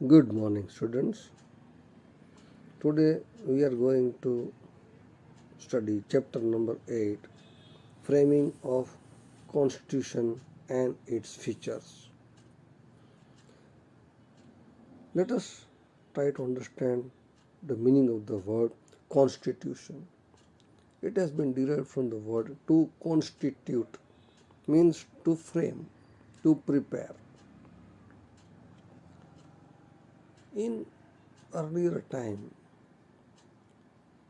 Good morning, students. Today we are going to study chapter number 8, Framing of Constitution and its Features. Let us try to understand the meaning of the word constitution. It has been derived from the word to constitute, means to frame, to prepare. In earlier time,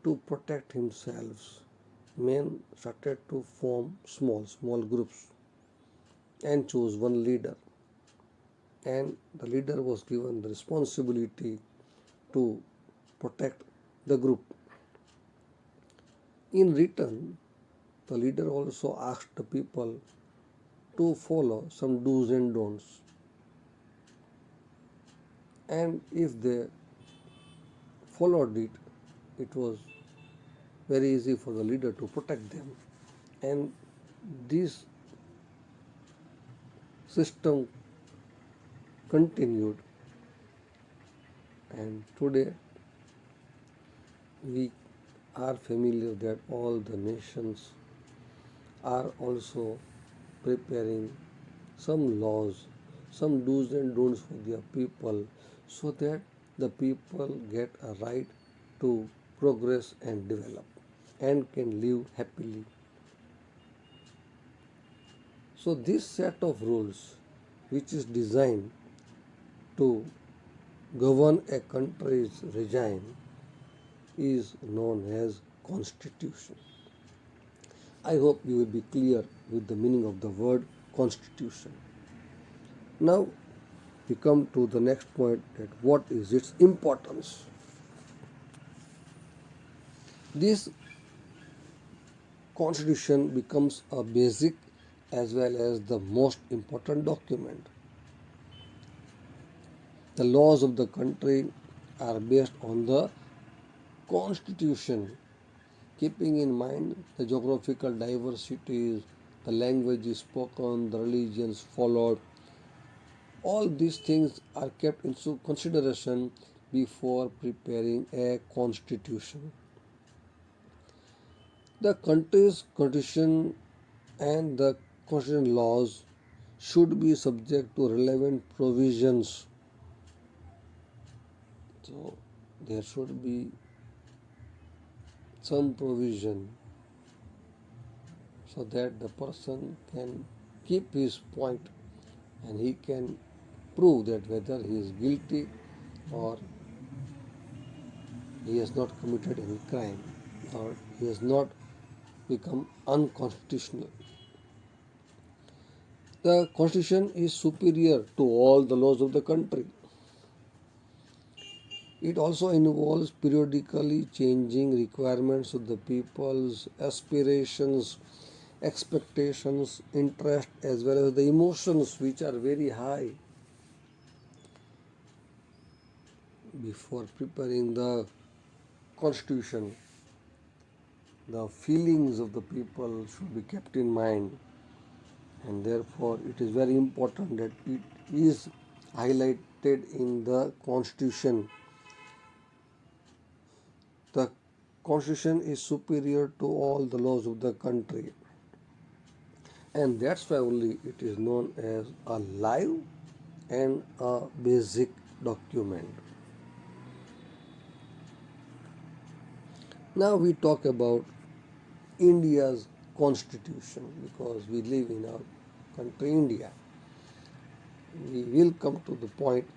to protect himself, men started to form small groups and choose one leader, and the leader was given the responsibility to protect the group. In return, the leader also asked the people to follow some do's and don'ts, and if they followed it, it was very easy for the leader to protect them. And this system continued, and today we are familiar that all the nations are also preparing some laws, some do's and don'ts for their people, so that the people get a right to progress and develop and can live happily. So, this set of rules, which is designed to govern a country's regime, is known as constitution. I hope you will be clear with the meaning of the word constitution. Now we come to the next point, that what is its importance. This constitution becomes a basic as well as the most important document. The laws of the country are based on the constitution, keeping in mind the geographical diversities, the languages spoken, the religions followed. All these things are kept into consideration before preparing a constitution. The country's constitution and the constitutional laws should be subject to relevant provisions. So there should be some provision so that the person can keep his point and he can prove that whether he is guilty or he has not committed any crime or he has not become unconstitutional. The constitution is superior to all the laws of the country. It also involves periodically changing requirements of the people's aspirations, expectations, interest, as well as the emotions, which are very high. Before preparing the constitution, the feelings of the people should be kept in mind, and therefore it is very important that it is highlighted in the constitution. The constitution is superior to all the laws of the country, and that's why only it is known as a live and a basic document. Now we talk about India's constitution, because we live in our country India. We will come to the point,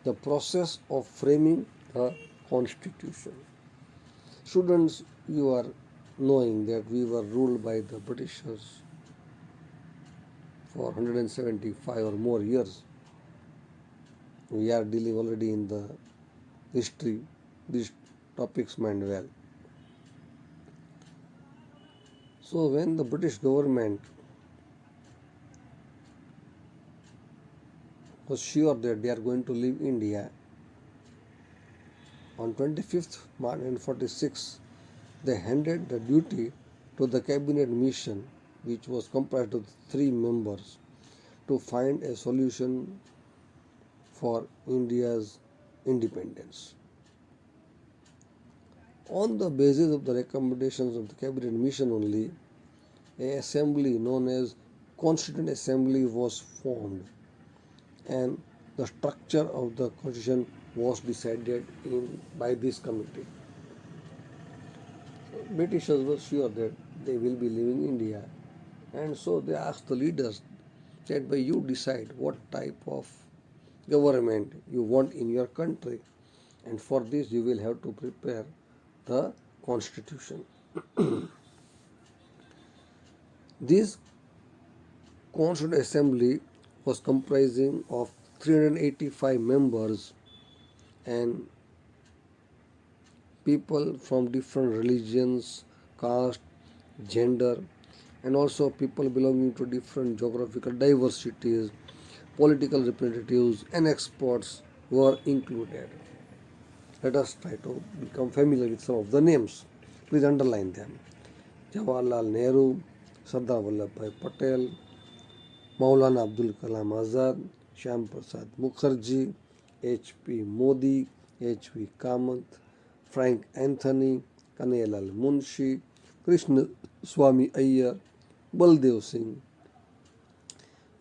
the process of framing a constitution. Students, you are knowing that we were ruled by the Britishers for 175 or more years. We are dealing already in the history, these topics mind well. So when the British government was sure that they are going to leave India, on 25th March 1946, they handed the duty to the cabinet mission, which was comprised of 3 members, to find a solution for India's independence. On the basis of the recommendations of the cabinet mission only, a assembly known as Constituent Assembly was formed, and the structure of the constitution was decided in by this committee. Britishers were sure that they will be leaving India, and so they asked the leaders that by you decide what type of government you want in your country, and for this you will have to prepare the constitution. This Constituent Assembly was comprising of 385 members and people from different religions, caste, gender, and also people belonging to different geographical diversities, political representatives, and experts were included. Let us try to become familiar with some of the names. Please underline them. Jawaharlal Nehru, Sardar Vallabhbhai Patel, Maulana Abdul Kalam Azad, Shyam Prasad Mukherjee, H.P. Modi, H.V. Kamath, Frank Anthony, Kanhayalal Munshi, Krishna Swami Iyer, Baldev Singh,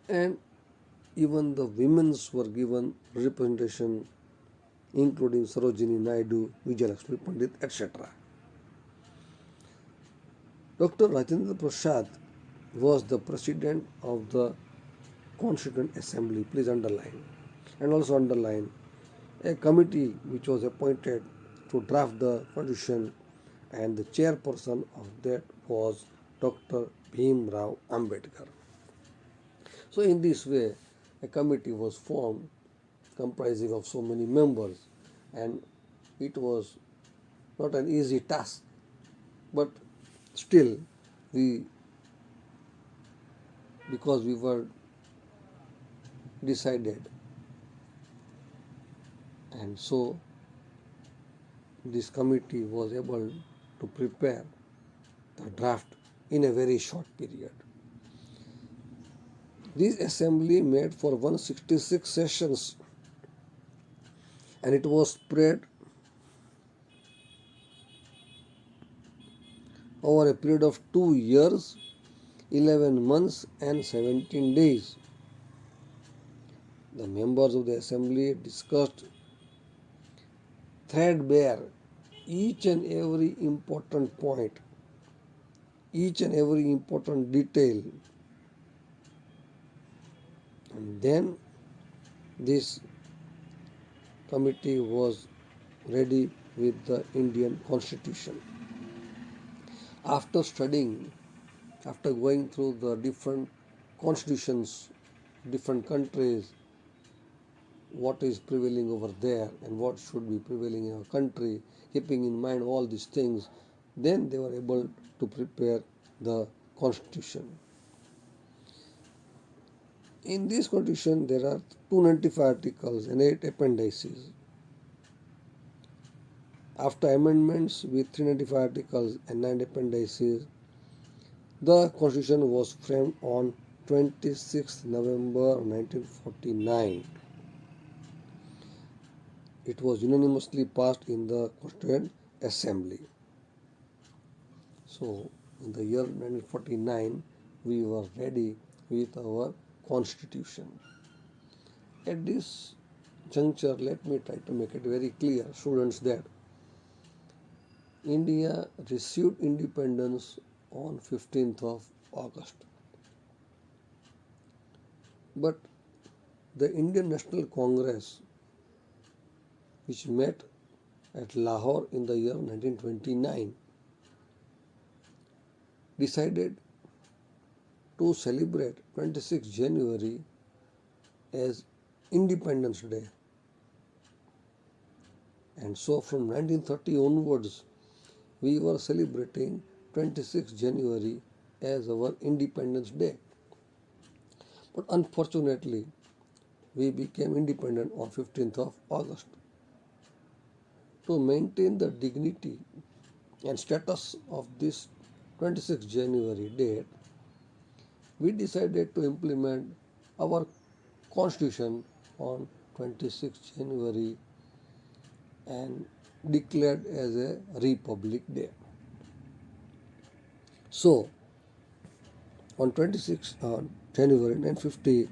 and even the women's were given representation, including Sarojini Naidu, Vijayalakshmi Pandit, etc. Dr. Rajendra Prasad was the president of the Constituent Assembly. Please underline. And also underline a committee which was appointed to draft the constitution, and the chairperson of that was Dr. Bhim Rao Ambedkar. So in this way, a committee was formed comprising of so many members, and it was not an easy task, but still because we were decided, and so this committee was able to prepare the draft in a very short period. This assembly met for 166 sessions, and it was spread over a period of 2 years, 11 months, and 17 days. The members of the assembly discussed threadbare each and every important point, each and every important detail, and then this committee was ready with the Indian Constitution. After studying, after going through the different constitutions, different countries, what is prevailing over there and what should be prevailing in our country, keeping in mind all these things, then they were able to prepare the constitution. In this constitution, there are 295 articles and 8 appendices. After amendments with 395 articles and 9 appendices, the constitution was framed on 26 November 1949. It was unanimously passed in the Constituent Assembly. So, in the year 1949, we were ready with our constitution. At this juncture, let me try to make it very clear, students, that India received independence on 15th of August. But the Indian National Congress, which met at Lahore in the year 1929, decided to celebrate 26 January as Independence Day. And so from 1930 onwards, we were celebrating 26 January as our Independence Day. But unfortunately, we became independent on 15th of August. To maintain the dignity and status of this 26 January date, we decided to implement our constitution on 26 January and declared as a Republic Day. So, on 26 January 1950,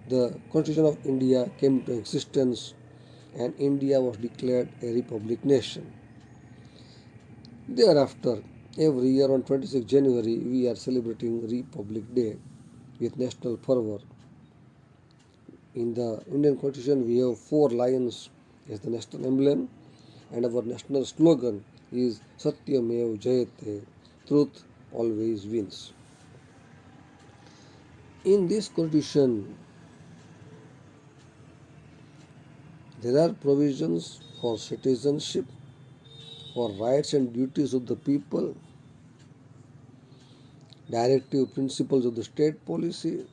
the Constitution of India came into existence and India was declared a republic nation. Thereafter, every year on 26 January, we are celebrating Republic Day with national fervor. In the Indian Constitution, we have four lions as the national emblem, and our national slogan is Satyamev Jayate, truth always wins. In this Constitution, there are provisions for citizenship, for rights and duties of the people, directive principles of the state policy,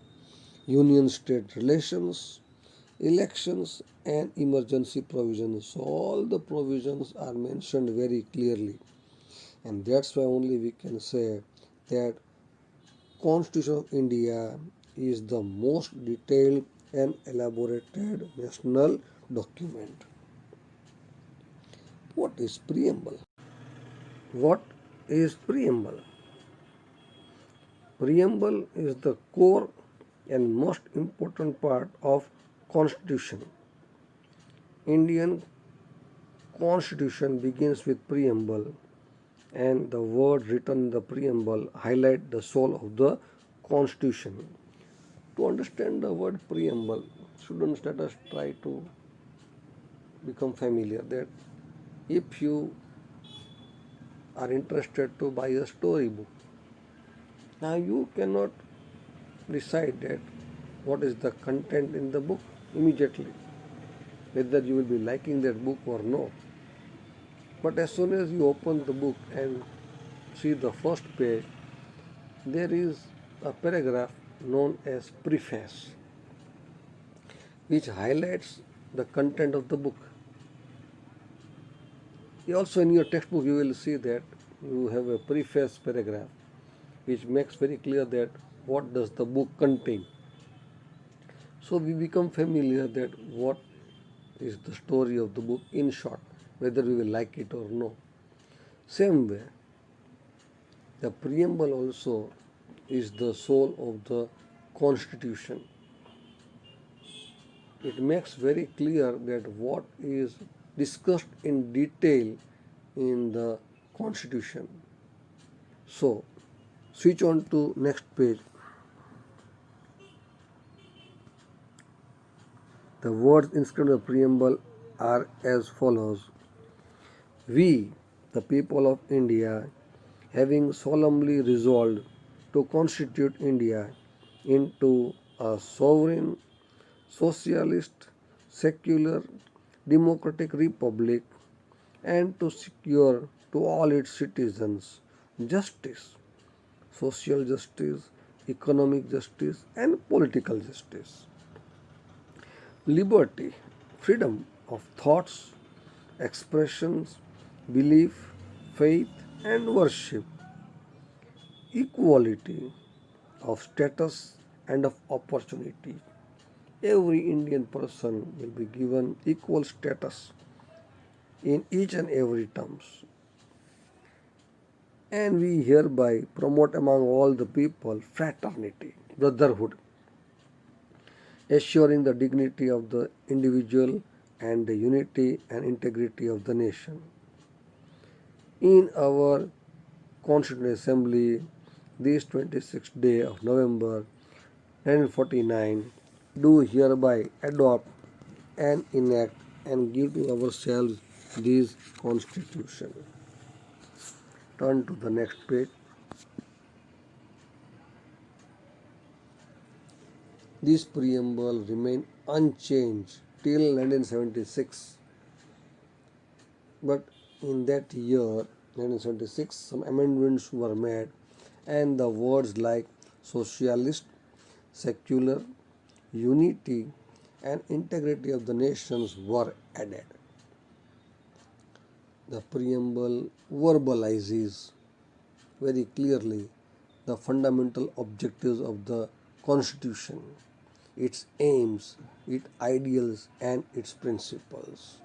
union-state relations, elections and emergency provisions. So all the provisions are mentioned very clearly, and that's why only we can say that Constitution of India is the most detailed and elaborated national document. What is preamble? What is preamble? Preamble is the core and most important part of Constitution. Indian Constitution begins with preamble, and the word written in the preamble highlight the soul of the Constitution. To understand the word preamble, students, let us try to become familiar that if you are interested to buy a story book, now you cannot decide that what is the content in the book immediately, whether you will be liking that book or not. But as soon as you open the book and see the first page, there is a paragraph known as preface, which highlights the content of the book. Also in your textbook you will see that you have a preface paragraph which makes very clear that what does the book contain. So we become familiar that what is the story of the book in short, whether we will like it or no. Same way, the preamble also is the soul of the Constitution. It makes very clear that what is discussed in detail in the Constitution. So, switch on to next page. The words inscribed in the preamble are as follows. We, the people of India, having solemnly resolved to constitute India into a sovereign, socialist, secular, democratic republic, and to secure to all its citizens justice, social justice, economic justice, and political justice, liberty, freedom of thoughts, expressions, belief, faith, and worship, equality of status and of opportunity. Every Indian person will be given equal status in each and every terms. And we hereby promote among all the people fraternity, brotherhood, assuring the dignity of the individual and the unity and integrity of the nation. In our Constituent Assembly, this 26th day of November 1949, do hereby adopt and enact and give to ourselves this Constitution. Turn to the next page. This preamble remained unchanged till 1976. But in that year, 1976, some amendments were made and the words like socialist, secular, unity and integrity of the nations were added. The preamble verbalizes very clearly the fundamental objectives of the Constitution, its aims, its ideals and its principles.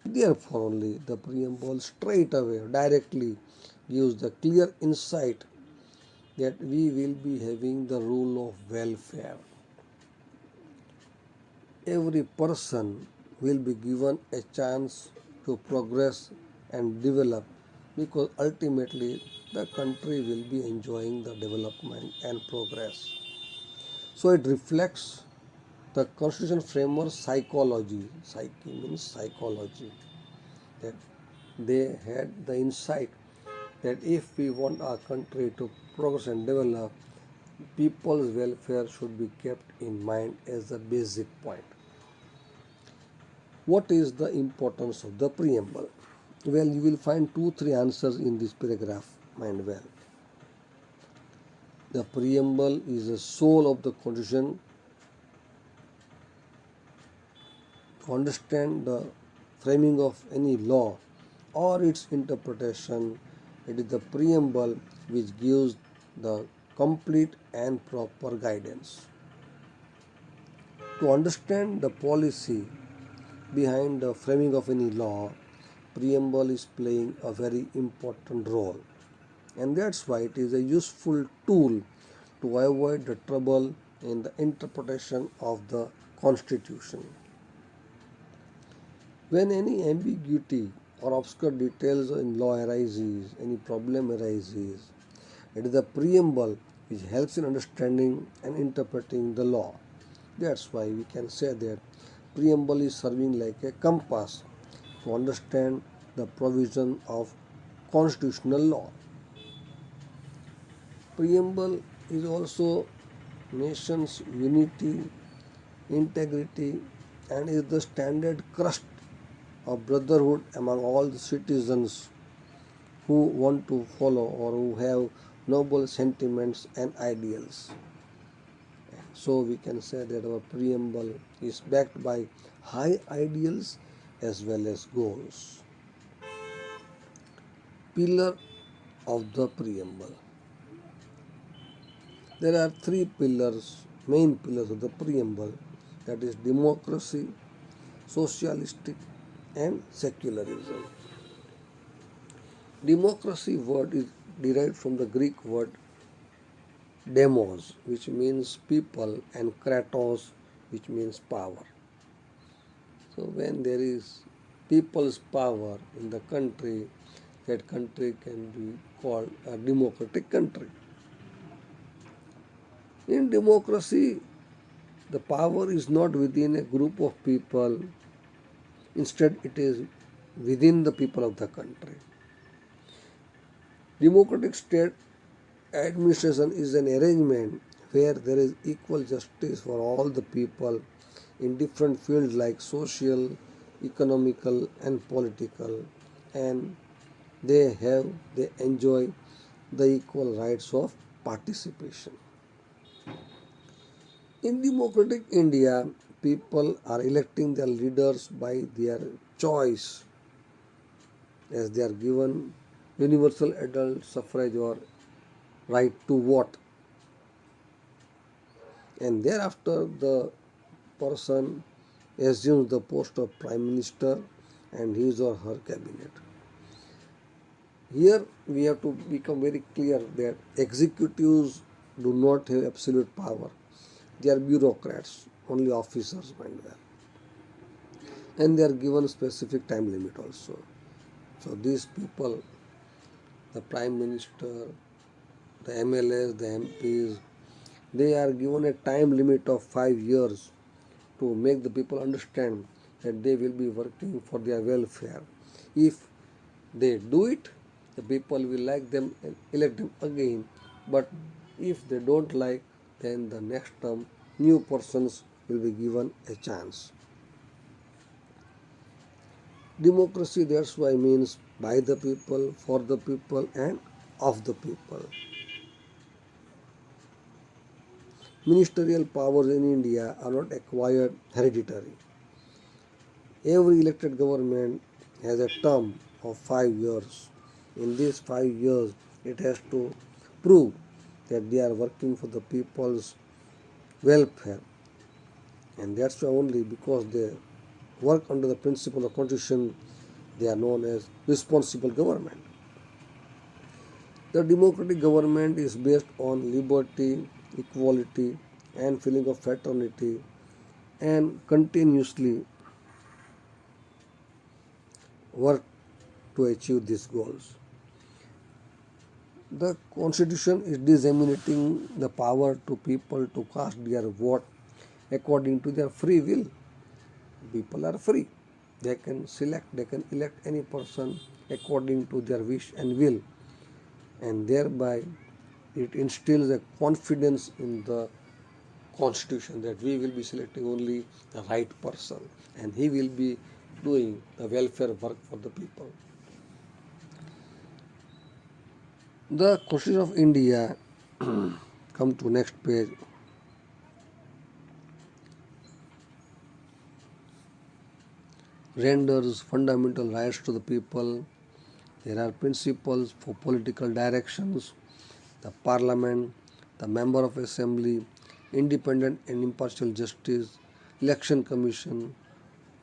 Therefore, only the preamble straight away, directly gives the clear insight that we will be having the rule of welfare. Every person will be given a chance to progress and develop because ultimately the country will be enjoying the development and progress. So it reflects the constitution framework psychology. Psyche means psychology. That they had the insight that if we want our country to progress and develop, people's welfare should be kept in mind as a basic point. What is the importance of the preamble? Well, you will find two, three answers in this paragraph. Mind well. The preamble is the soul of the constitution. To understand the framing of any law or its interpretation, it is the preamble which gives the complete and proper guidance. To understand the policy behind the framing of any law, preamble is playing a very important role. And that's why it is a useful tool to avoid the trouble in the interpretation of the Constitution. When any ambiguity or obscure details in law arises, any problem arises, it is the preamble which helps in understanding and interpreting the law. That's why we can say that preamble is serving like a compass to understand the provision of constitutional law. Preamble is also nation's unity, integrity, and is the standard crust of brotherhood among all the citizens who want to follow or who have noble sentiments and ideals. So we can say that our preamble is backed by high ideals as well as goals. Pillar of the preamble. There are three pillars, main pillars of the preamble, that is democracy, socialistic, and secularism. Democracy word is derived from the Greek word demos, which means people, and kratos, which means power. So when there is people's power in the country, that country can be called a democratic country. In democracy, the power is not within a group of people, instead, it is within the people of the country. Democratic state administration is an arrangement where there is equal justice for all the people in different fields like social, economical, and political, and they enjoy the equal rights of participation. In democratic India, people are electing their leaders by their choice as they are given universal adult suffrage or right to vote. And thereafter, the person assumes the post of prime minister and his or her cabinet. Here we have to become very clear that executives do not have absolute power. They are bureaucrats, only officers, mind well. And they are given specific time limit also. So these people, the prime minister, the MLAs, the MPs, they are given a time limit of 5 years to make the people understand that they will be working for their welfare. If they do it, the people will like them and elect them again. But if they don't like, then the next term new persons will be given a chance. Democracy, that's why means by the people, for the people, and of the people. Ministerial powers in India are not acquired hereditary. Every elected government has a term of 5 years. In these 5 years, it has to prove that they are working for the people's welfare. And that's why only because they work under the principle of constitution, they are known as responsible government. The democratic government is based on liberty, equality, and feeling of fraternity, and continuously work to achieve these goals. The constitution is disseminating the power to people to cast their vote according to their free will. People are free. They can select, they can elect any person according to their wish and will, and thereby it instills a confidence in the constitution that we will be selecting only the right person and he will be doing the welfare work for the people. The Constitution of India, come to next page, renders fundamental rights to the people. There are principles for political directions, the parliament, the member of assembly, independent and impartial justice, election commission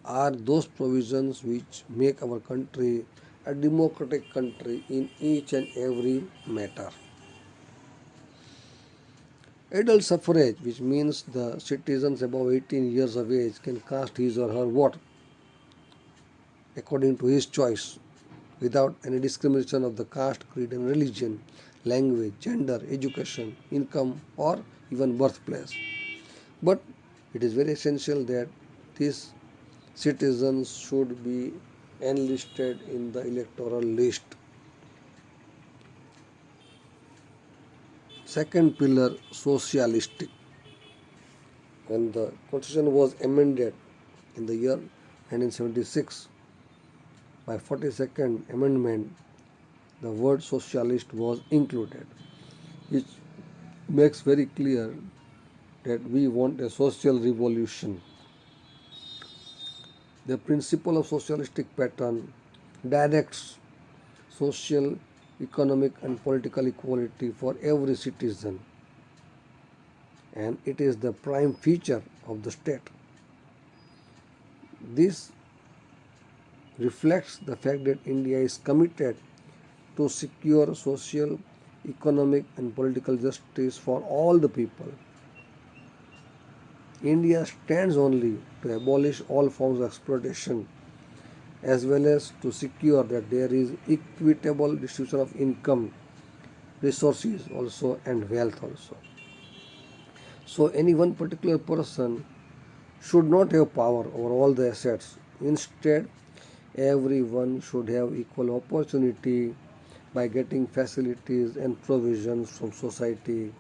are those provisions which make our country a democratic country in each and every matter. Adult suffrage, which means the citizens above 18 years of age can cast his or her vote according to his choice without any discrimination of the caste, creed, and religion, language, gender, education, income, or even birthplace. But it is very essential that these citizens should be enlisted in the electoral list. Second pillar, socialistic. When the constitution was amended in the year 1976 by 42nd amendment, the word socialist was included, which makes very clear that we want a social revolution. The principle of socialistic pattern directs social, economic, and political equality for every citizen, and it is the prime feature of the state. This reflects the fact that India is committed to secure social, economic, and political justice for all the people. India stands only to abolish all forms of exploitation as well as to secure that there is equitable distribution of income, resources also, and wealth also. So any one particular person should not have power over all the assets. Instead, everyone should have equal opportunity by getting facilities and provisions from society,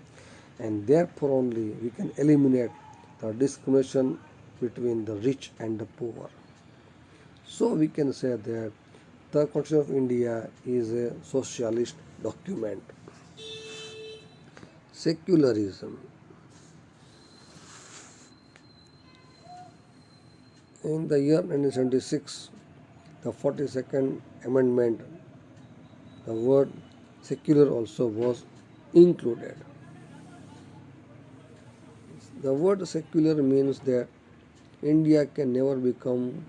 and therefore only we can eliminate the discrimination between the rich and the poor. So we can say that the Constitution of India is a socialist document. Secularism. In the year 1976, the 42nd Amendment, the word secular also was included. The word secular means that India can never become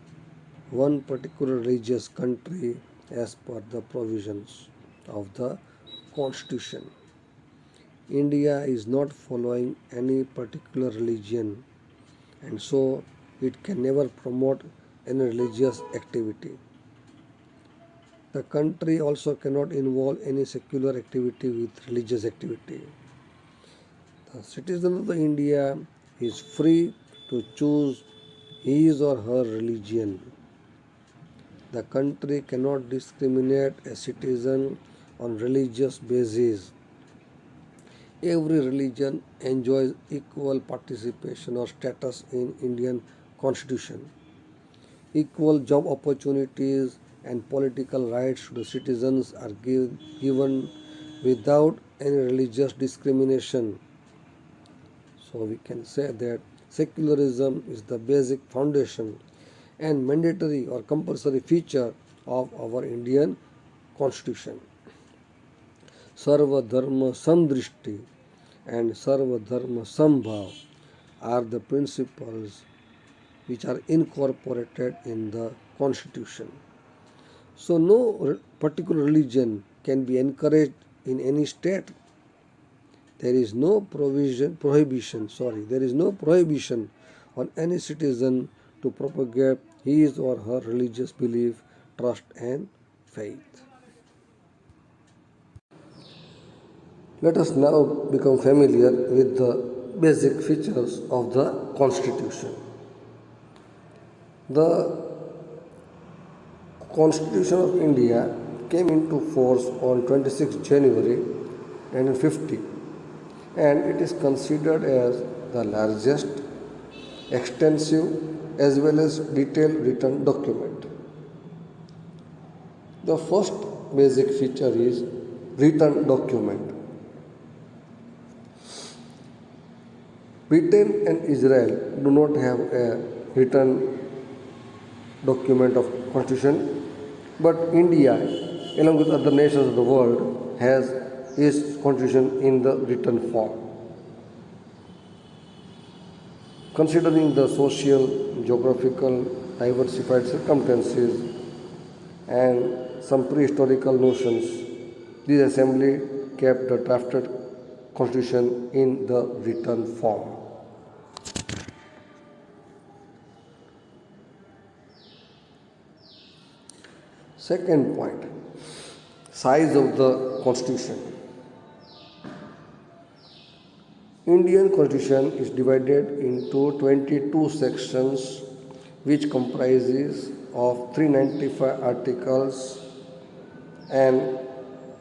one particular religious country as per the provisions of the Constitution. India is not following any particular religion, and so it can never promote any religious activity. The country also cannot involve any secular activity with religious activity. The citizen of the India is free to choose his or her religion. The country cannot discriminate a citizen on religious basis. Every religion enjoys equal participation or status in Indian Constitution. Equal job opportunities and political rights to the citizens are given without any religious discrimination. So we can say that secularism is the basic foundation and mandatory or compulsory feature of our Indian Constitution. Sarva Dharma Samdrishti and Sarva Dharma Sambhav are the principles which are incorporated in the constitution. So no particular religion can be encouraged in any state. There is no prohibition on any citizen to propagate his or her religious belief, trust and faith. Let us now become familiar with the basic features of the Constitution. The Constitution of India came into force on 26 January 1950, and it is considered as the largest, extensive as well as detailed written document. The first basic feature is written document. Britain and Israel do not have a written document of constitution, but India, along with other nations of the world, has its constitution in the written form. Considering the social, geographical, diversified circumstances and some prehistorical notions, this assembly kept the drafted constitution in the written form. Second point, size of the constitution. Indian constitution is divided into 22 sections which comprises of 395 articles and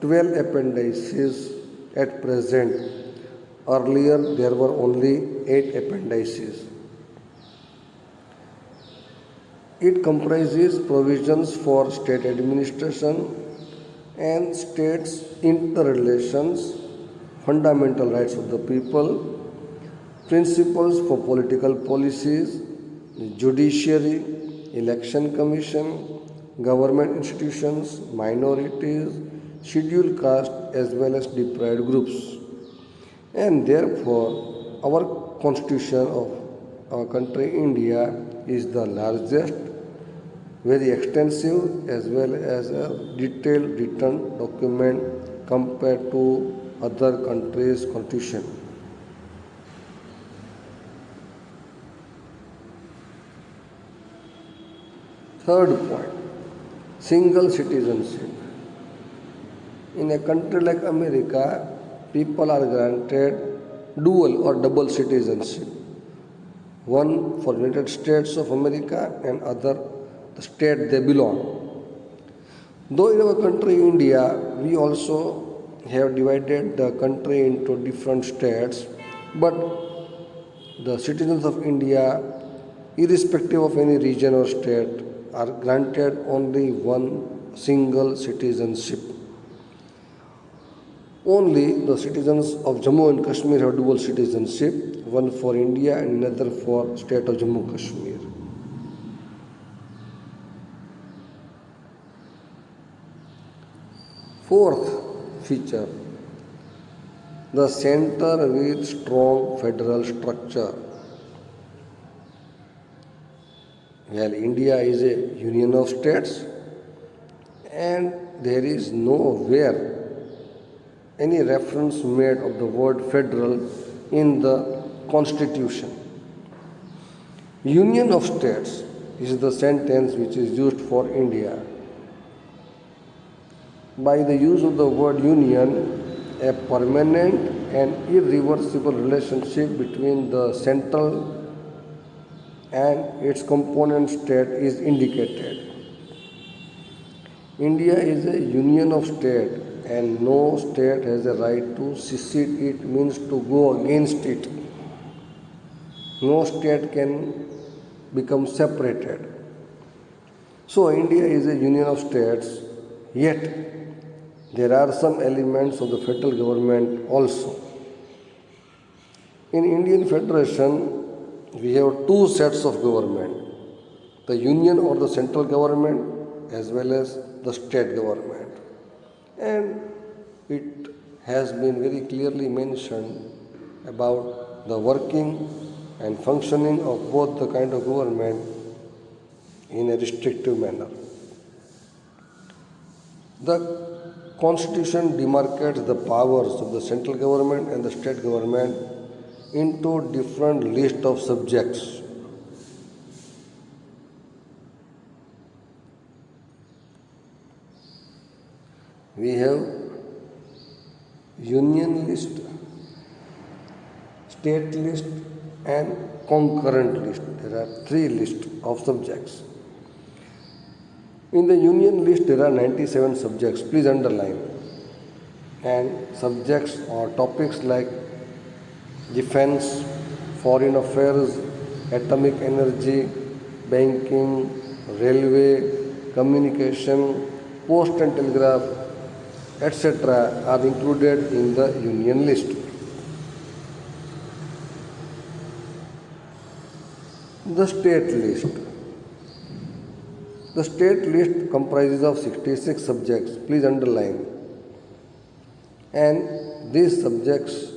12 appendices at present. Earlier there were only 8 appendices. It comprises provisions for state administration and states' interrelations, fundamental rights of the people, principles for political policies, judiciary, election commission, government institutions, minorities, scheduled caste as well as deprived groups. And therefore, our constitution of our country India is the largest, very extensive as well as a detailed written document compared to other countries' constitution. Third point, single citizenship. In a country like America, people are granted dual or double citizenship. One for United States of America and other the state they belong. Though in our country India, we also have divided the country into different states, but the citizens of India, irrespective of any region or state, are granted only one single citizenship. Only the citizens of Jammu and Kashmir have dual citizenship, one for India and another for state of Jammu and Kashmir. Fourth feature, the center with strong federal structure. Well, India is a union of states and there is nowhere any reference made of the word federal in the constitution. Union of states is the sentence which is used for India. By the use of the word union, a permanent and irreversible relationship between the central and its component state is indicated. India is a union of states and no state has a right to secede. It means to go against it. No state can become separated. So India is a union of states, yet there are some elements of the federal government also. In Indian Federation, we have two sets of government, the union or the central government as well as the state government. And it has been very clearly mentioned about the working and functioning of both the kind of government in a restrictive manner. The Constitution demarcates the powers of the central government and the state government into different list of subjects. We have union list, state list, and concurrent list. There are three lists of subjects. In the union list, there are 97 subjects. Please underline. And subjects or topics like defense, foreign affairs, atomic energy, banking, railway, communication, post and telegraph, etc. are included in the union list. The state list. The state list comprises of 66 subjects. Please underline. And these subjects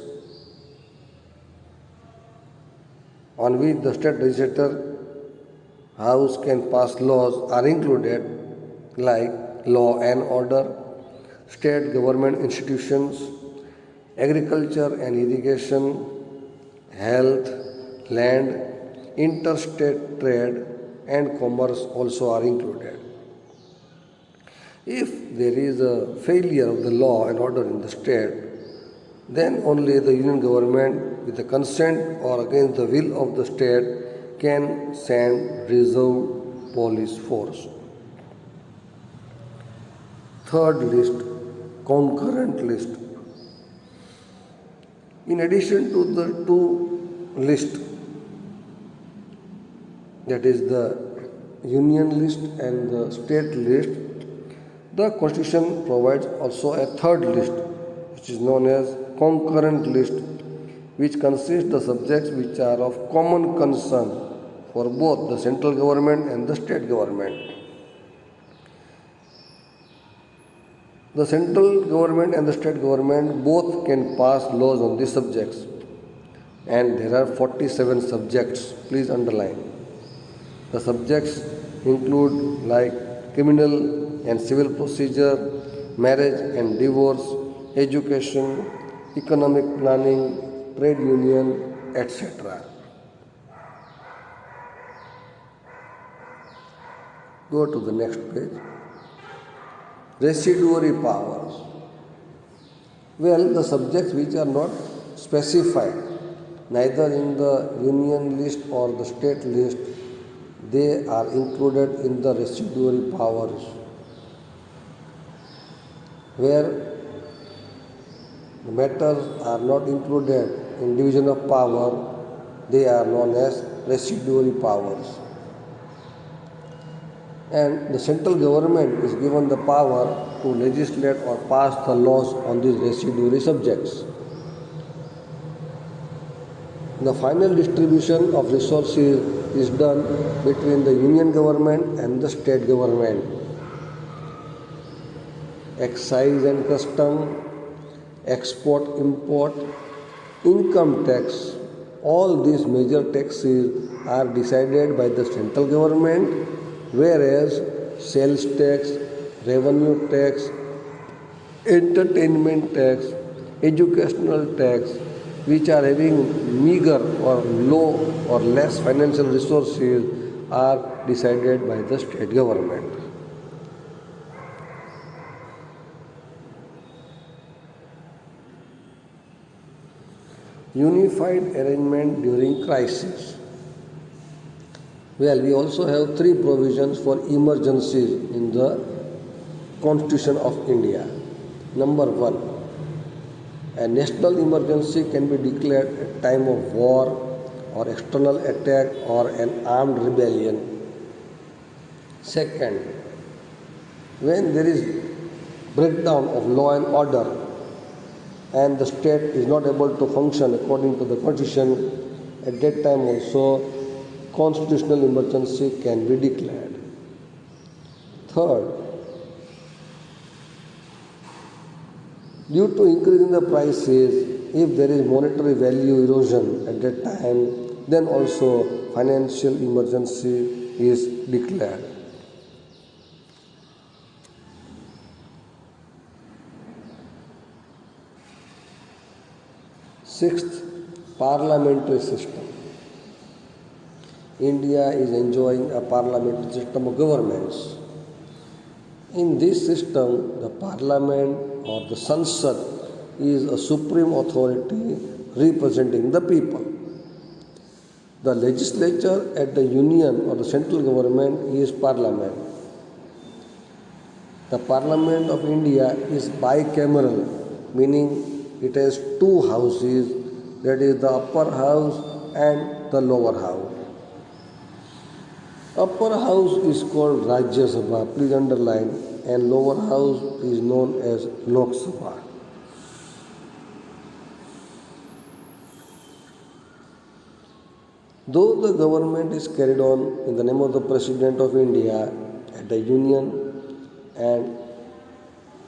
on which the state legislature house can pass laws are included like law and order, state government institutions, agriculture and irrigation, health, land, interstate trade and commerce also are included. If there is a failure of the law and order in the state, then only the union government, with the consent or against the will of the state, can send reserve police force. Third list, concurrent list. In addition to the two lists, that is the union list and the state list, the Constitution provides also a third list, which is known as concurrent list, which consists the subjects which are of common concern for both the central government and the state government. The central government and the state government both can pass laws on these subjects, and there are 47 subjects. Please underline. The subjects include like criminal and civil procedure, marriage and divorce, education, economic planning, trade union, etc. Go to the next page. Residuary powers. Well, the subjects which are not specified neither in the union list or the state list, they are included in the residuary powers, where the matters are not included in division of power, they are known as residuary powers. And the central government is given the power to legislate or pass the laws on these residuary subjects. The final distribution of resources is done between the union government and the state government. Excise and custom, export import, income tax, all these major taxes are decided by the central government, whereas sales tax, revenue tax, entertainment tax, educational tax, which are having meager or low or less financial resources, are decided by the state government. Unified arrangement during crisis. Well, we also have three provisions for emergencies in the Constitution of India. Number one, a national emergency can be declared at time of war or external attack or an armed rebellion. Second, when there is breakdown of law and order and the state is not able to function according to the constitution, at that time also constitutional emergency can be declared. Third, due to increase in the prices, if there is monetary value erosion at that time, then also financial emergency is declared. Sixth, parliamentary system. India is enjoying a parliamentary system of governments. In this system, the parliament or the Sansad is a supreme authority representing the people. The legislature at the union or the central government is parliament. The Parliament of India is bicameral, meaning it has two houses, that is the upper house and the lower house. Upper house is called Rajya Sabha, please underline, and lower house is known as Lok Sabha. Though the government is carried on in the name of the President of India at the Union and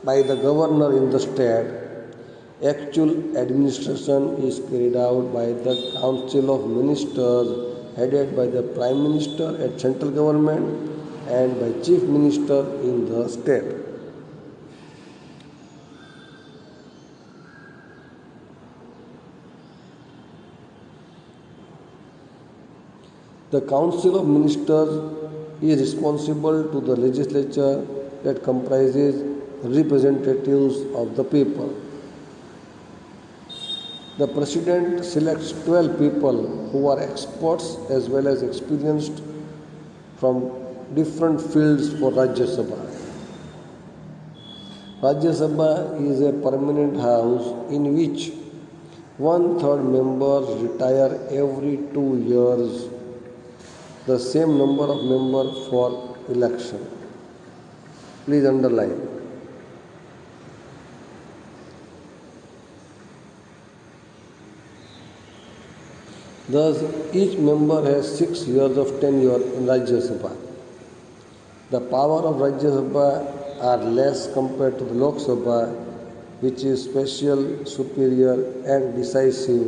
by the governor in the state, actual administration is carried out by the Council of Ministers headed by the Prime Minister at central government and by Chief Minister in the state. The Council of Ministers is responsible to the legislature that comprises representatives of the people. The President selects 12 people who are experts as well as experienced from different fields for Rajya Sabha. Rajya Sabha is a permanent house in which one-third members retire every 2 years, the same number of members for election. Please underline. Thus, each member has 6 years of tenure in Rajya Sabha. The power of Rajya Sabha are less compared to the Lok Sabha, which is special, superior and decisive.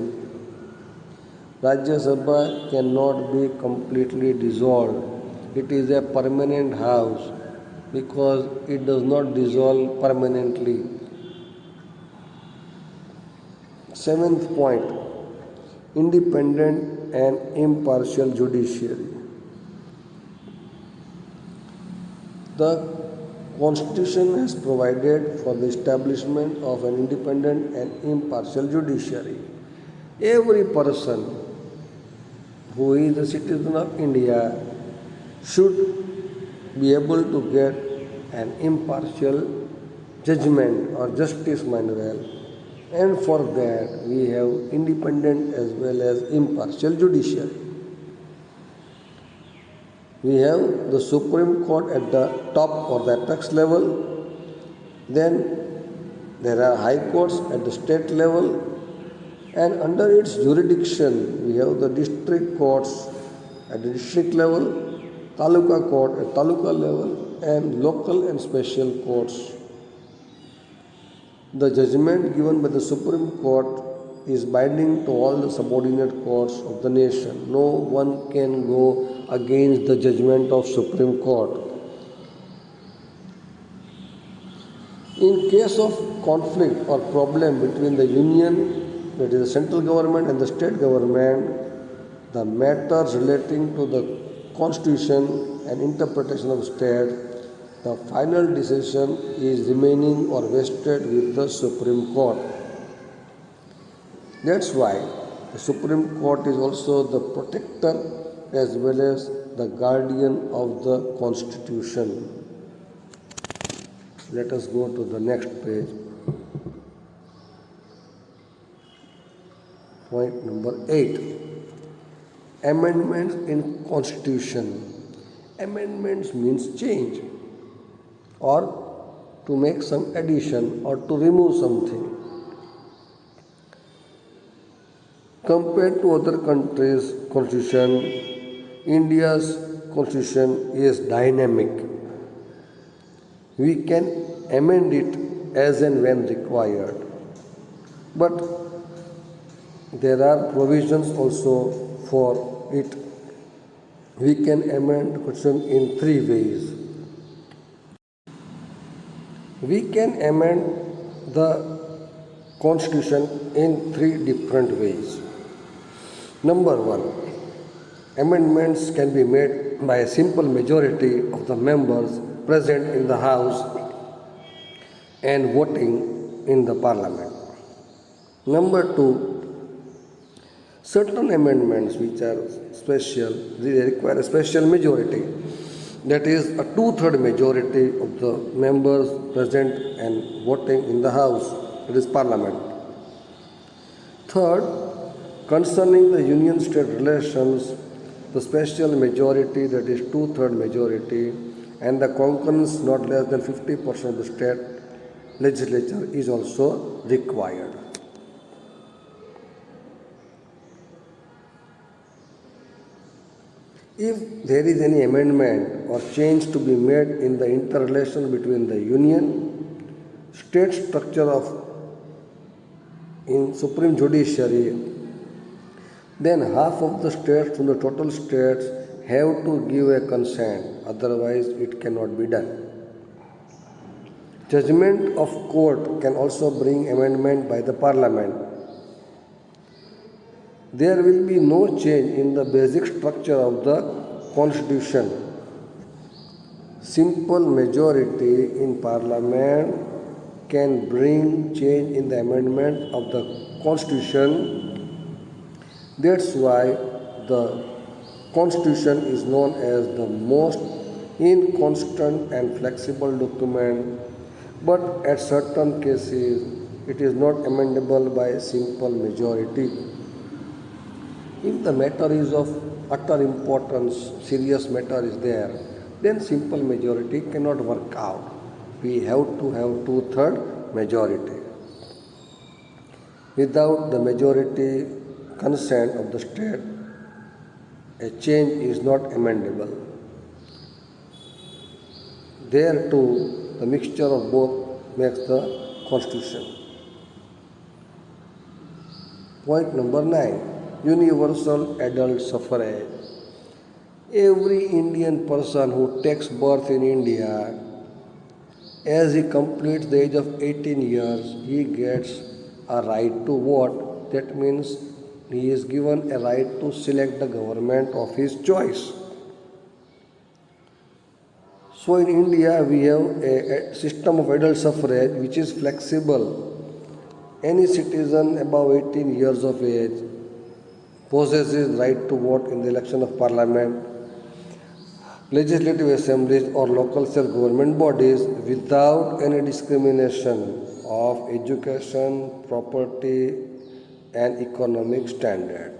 Rajya Sabha cannot be completely dissolved. It is a permanent house because it does not dissolve permanently. Seventh point, independent and impartial judiciary. The Constitution has provided for the establishment of an independent and impartial judiciary. Every person who is a citizen of India should be able to get an impartial judgment or justice manual, and for that we have independent as well as impartial judiciary. We have the Supreme Court at the top or the apex level, then there are high courts at the state level, and under its jurisdiction we have the district courts at the district level, taluka court at taluka level, and local and special courts. The judgment given by the Supreme Court is binding to all the subordinate courts of the nation. No one can go against the judgment of Supreme Court. In case of conflict or problem between the union, that is the central government, and the state government, the matters relating to the constitution and interpretation of state, the final decision is remaining or vested with the Supreme Court. That's why the Supreme Court is also the protector as well as the guardian of the Constitution. Let us go to the next page. Point number 8. Amendments in Constitution. Amendments means change, or to make some addition or to remove something. Compared to other countries' constitution, India's constitution is dynamic. We can amend it as and when required. But there are provisions also for it, we can amend the Constitution in three ways. We can amend the Constitution in three different ways. Number one, amendments can be made by a simple majority of the members present in the House and voting in the Parliament. Number two, certain amendments which are special, they require a special majority. That is a two-third majority of the members present and voting in the House, it is Parliament. Third, concerning the union-state relations, the special majority, that is two-third majority, and the concurrence not less than 50% of the state legislature is also required. If there is any amendment or change to be made in the interrelation between the union, state structure of in Supreme Judiciary, then half of the states from the total states have to give a consent, otherwise it cannot be done. Judgment of court can also bring amendment by the Parliament. There will be no change in the basic structure of the Constitution. Simple majority in Parliament can bring change in the amendment of the Constitution. That's why the Constitution is known as the most inconstant and flexible document, but at certain cases it is not amendable by a simple majority. If the matter is of utter importance, serious matter is there, then simple majority cannot work out. We have to have two-third majority. Without the majority consent of the state, a change is not amendable. There too, the mixture of both makes the Constitution. Point number 9. Universal adult suffrage. Every Indian person who takes birth in India, as he completes the age of 18 years, he gets a right to vote. That means he is given a right to select the government of his choice. So in India we have a system of adult suffrage which is flexible. Any citizen above 18 years of age possesses right to vote in the election of Parliament, legislative assemblies or local self-government bodies without any discrimination of education, property and economic standard.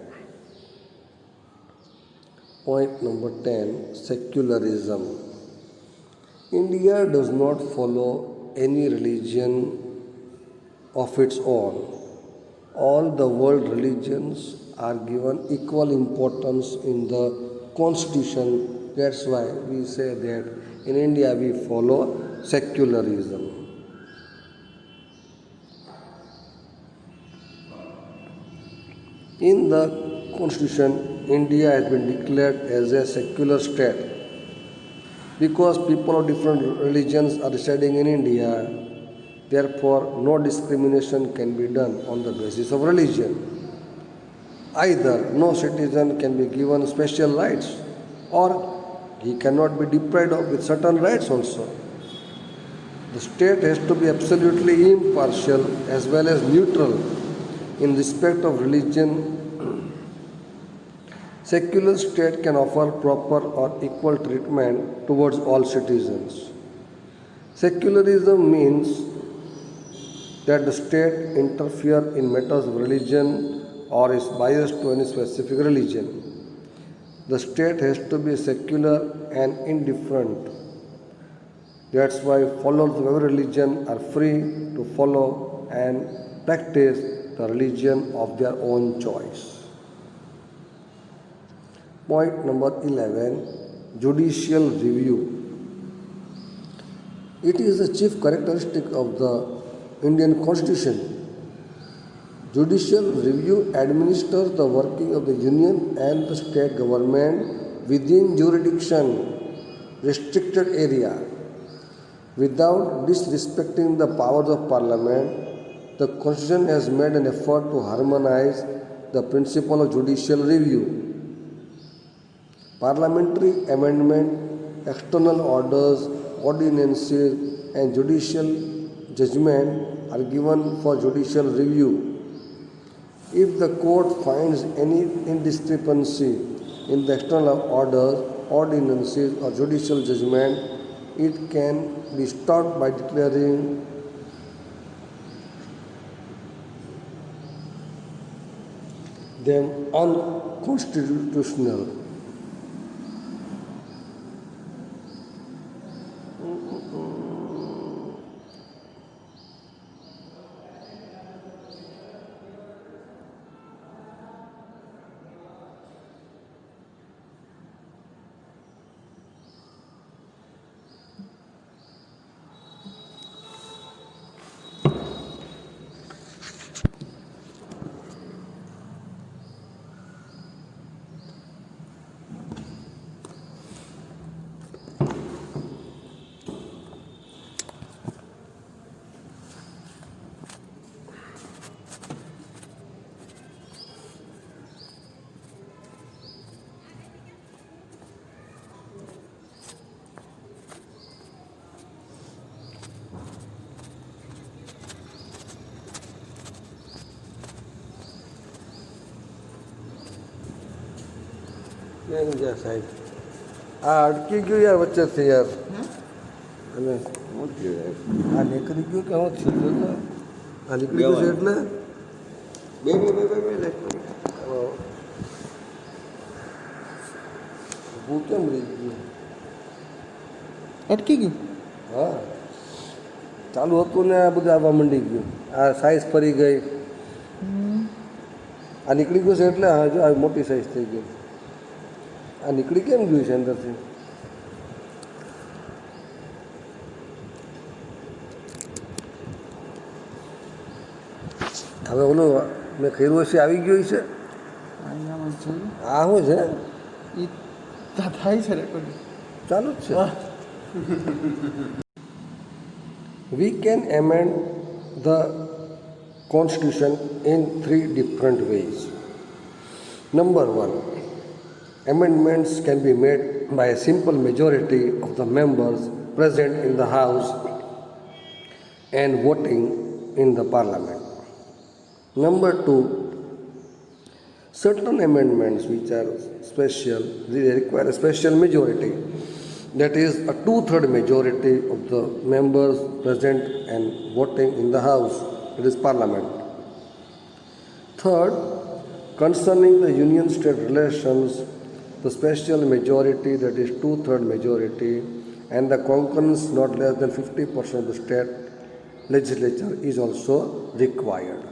Point number 10. Secularism. India does not follow any religion of its own. All the world religions are given equal importance in the Constitution. That's why we say that in India we follow secularism. In the Constitution, India has been declared as a secular state. Because people of different religions are residing in India, therefore no discrimination can be done on the basis of religion. Either no citizen can be given special rights or he cannot be deprived of with certain rights also. The state has to be absolutely impartial as well as neutral in respect of religion. Secular state can offer proper or equal treatment towards all citizens. Secularism means that the state interferes in matters of religion or is biased to any specific religion. The state has to be secular and indifferent. That's why followers of every religion are free to follow and practice the religion of their own choice. Point number 11. Judicial review. It is a chief characteristic of the Indian Constitution Judicial review administers the working of the union and the state government within jurisdiction restricted area without disrespecting the powers of parliament. The constitution has made an effort to harmonize the principle of judicial review. Parliamentary amendment, external orders, ordinances, and judicial judgment are given for judicial review. If the court finds any indiscrepancy in the external orders, ordinances, or judicial judgment, it can be stopped by declaring them unconstitutional. કેમ ગયા સાહેબ આ અટકી ગયું યાર વચ્ચેથી યાર અને શું થયું યાર? આ નીકળી ગયું કે હું થયું તો આ નીકળી ગયું છે એટલે બે ઊભું કેમ રહી ગયું? અટકી ગયું. હા ચાલુ હતું ને આ બધું આવવા માંડી ગયું. આ સાઈઝ ફરી ગઈ. આ નીકળી ગયું છે એટલે હા જો આ મોટી સાઈઝ થઈ ગઈ. આ નીકળી કેમ ગયું છે અંદરથી? હવે ઓલું મેં ખીરું હશે આવી ગયું છે. આમાં જોયું આ શું છે? એ થાય છે રેકોર્ડિંગ ચાલુ જ છે. We can amend the constitution in 3 different ways. Number 1, amendments can be made by a simple majority of the members present in the house and voting in the parliament. Number 2, certain amendments which are special, they require a special majority, that is a 2/3 majority of the members present and voting in the house, it is parliament. Third, concerning the union state relations, the special majority, that is 2/3 majority, and the concurrence not less than 50% of the state legislature is also required.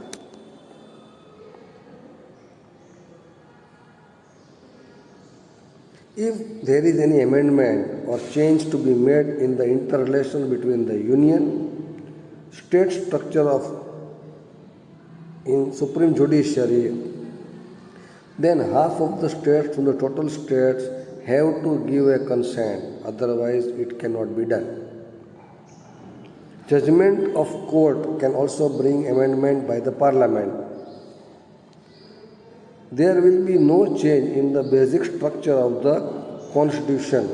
If there is any amendment or change to be made in the interrelation between the union, state structure of in supreme judiciary, then half of the states from the total states have to give a consent, otherwise it cannot be done. Judgment of court can also bring amendment by the parliament. There will be no change in the basic structure of the constitution.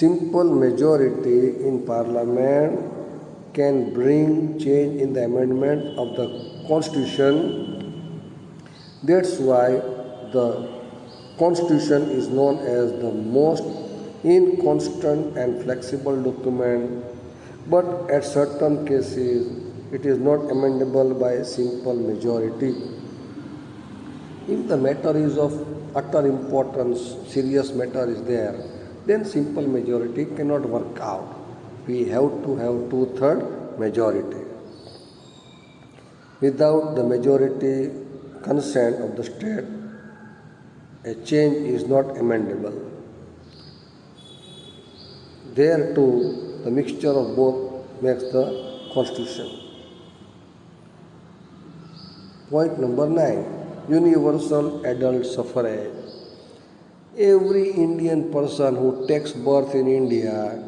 Simple majority in parliament can bring change in the amendment of the constitution. That's why the constitution is known as the most inconstant and flexible document, but at certain cases it is not amendable by a simple majority. If the matter is of utter importance, serious matter is there, then simple majority cannot work out. We have to have 2/3 majority. Without the majority consent of the state, a change is not amendable. There too, the mixture of both makes the constitution. Point number 9, universal adult suffrage. Every Indian person who takes birth in India,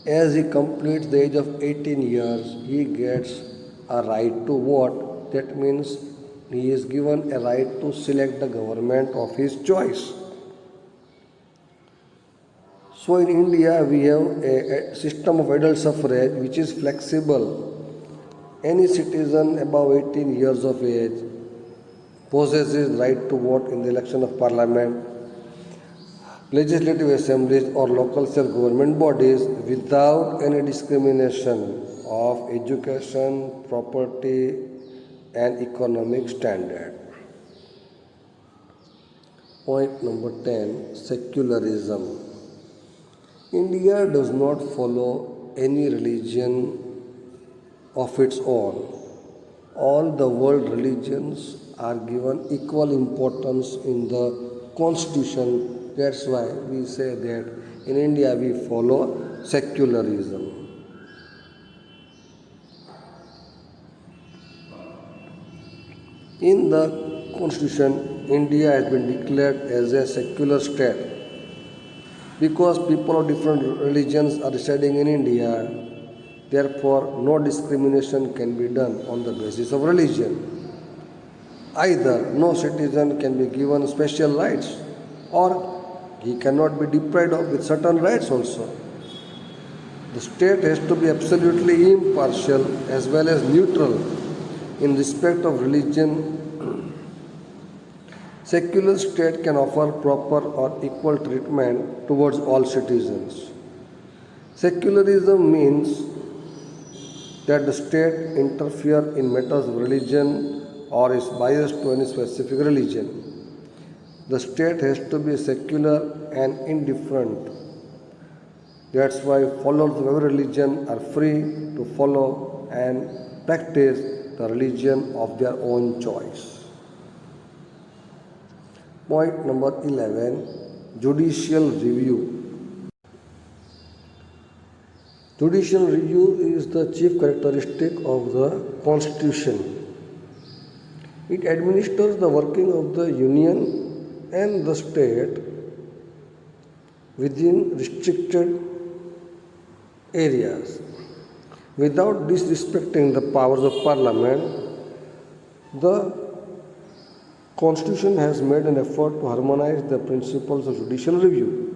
as he completes the age of 18 years, he gets a right to vote. That means he is given a right to select the government of his choice. So in India, we have a system of adult suffrage which is flexible. Any citizen above 18 years of age possesses right to vote in the election of parliament, legislative assemblies or local self-government bodies without any discrimination of education, property and economic standard. Point number 10, secularism. India does not follow any religion of its own. All the world religions are given equal importance in the constitution. That's why we say that in India we follow secularism. In the constitution, India has been declared as a secular state. Because people of different religions are residing in India, therefore no discrimination can be done on the basis of religion. Either no citizen can be given special rights or he cannot be deprived of with certain rights also. The state has to be absolutely impartial as well as neutral in respect of religion. Secular state can offer proper or equal treatment towards all citizens. Secularism means that the state interfere in matters of religion or is biased to any specific religion. The state has to be secular and indifferent. That's why followers of every religion are free to follow and practice the religion of their own choice. Point number 11, judicial review. Judicial review is the chief characteristic of the Constitution. It administers the working of the Union and the state within restricted areas. Without disrespecting the powers of Parliament, the Constitution has made an effort to harmonize the principles of judicial review.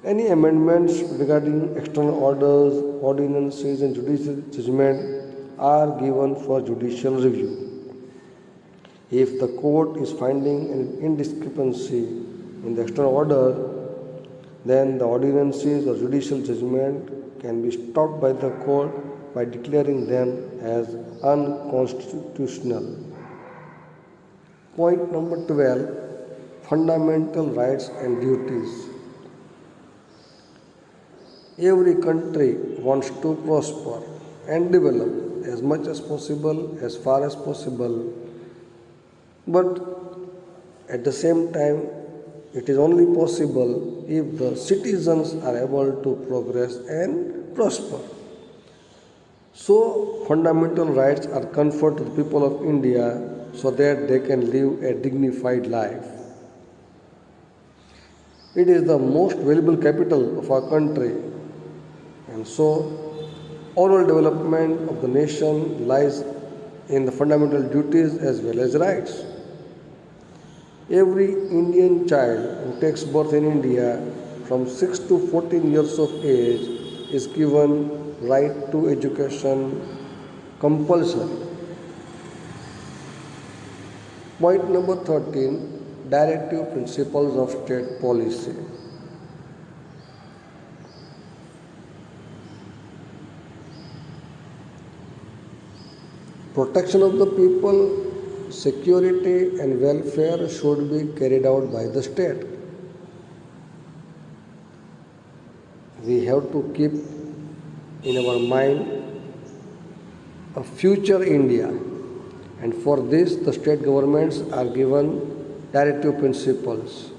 Any amendments regarding external orders, ordinances and judicial judgment are given for judicial review. If the court is finding an indiscrepancy in the external order, then the ordinances or judicial judgment can be stopped by the court by declaring them as unconstitutional. Point number 12, fundamental rights and duties. Every country wants to prosper and develop as much as possible, as far as possible, but at the same time, it is only possible if the citizens are able to progress and prosper. So, fundamental rights are conferred to the people of India so that they can live a dignified life. It is the most valuable capital of our country, and so overall development of the nation lies in the fundamental duties as well as rights. Every Indian child who takes birth in India from 6 to 14 years of age is given right to education compulsory. Point number 13, directive principles of state policy. Protection of the people, security and welfare should be carried out by the state. We have to keep in our mind a future India. And for this, the state governments are given directive principles.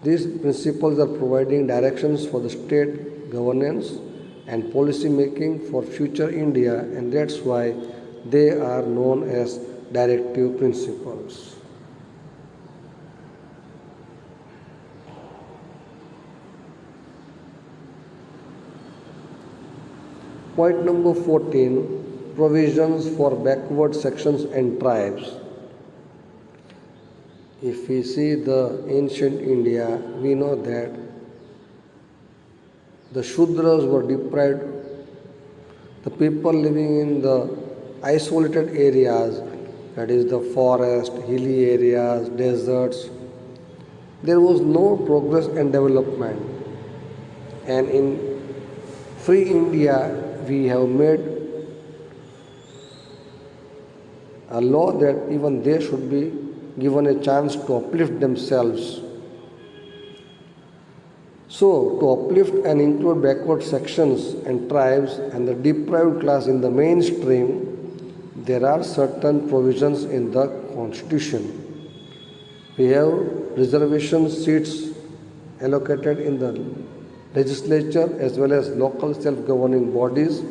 These principles are providing directions for the state governance and policy making for future India, and that's why They are known as directive principles. Point number 14, provisions for backward sections and tribes. If we see the ancient India, we know that the Shudras were deprived, the people living in the isolated areas, that is the forest, hilly areas, deserts, there was no progress and development. And in free India, we have made a law that even they should be given a chance to uplift themselves. So, to uplift and include backward sections and tribes and the deprived class in the mainstream, there are certain provisions in the Constitution. We have reservation seats allocated in the legislature as well as local self-governing bodies.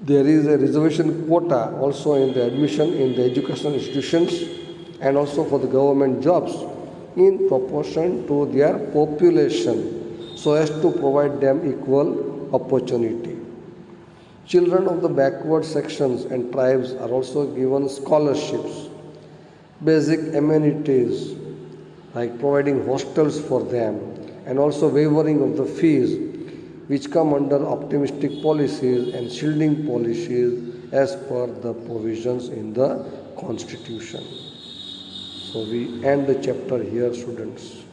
There is a reservation quota also in the admission in the educational institutions and also for the government jobs in proportion to their population so as to provide them equal opportunity. Children of the backward sections and tribes are also given scholarships, basic amenities like providing hostels for them and also waiving of the fees which come under optimistic policies and shielding policies as per the provisions in the Constitution. So we end the chapter here, students.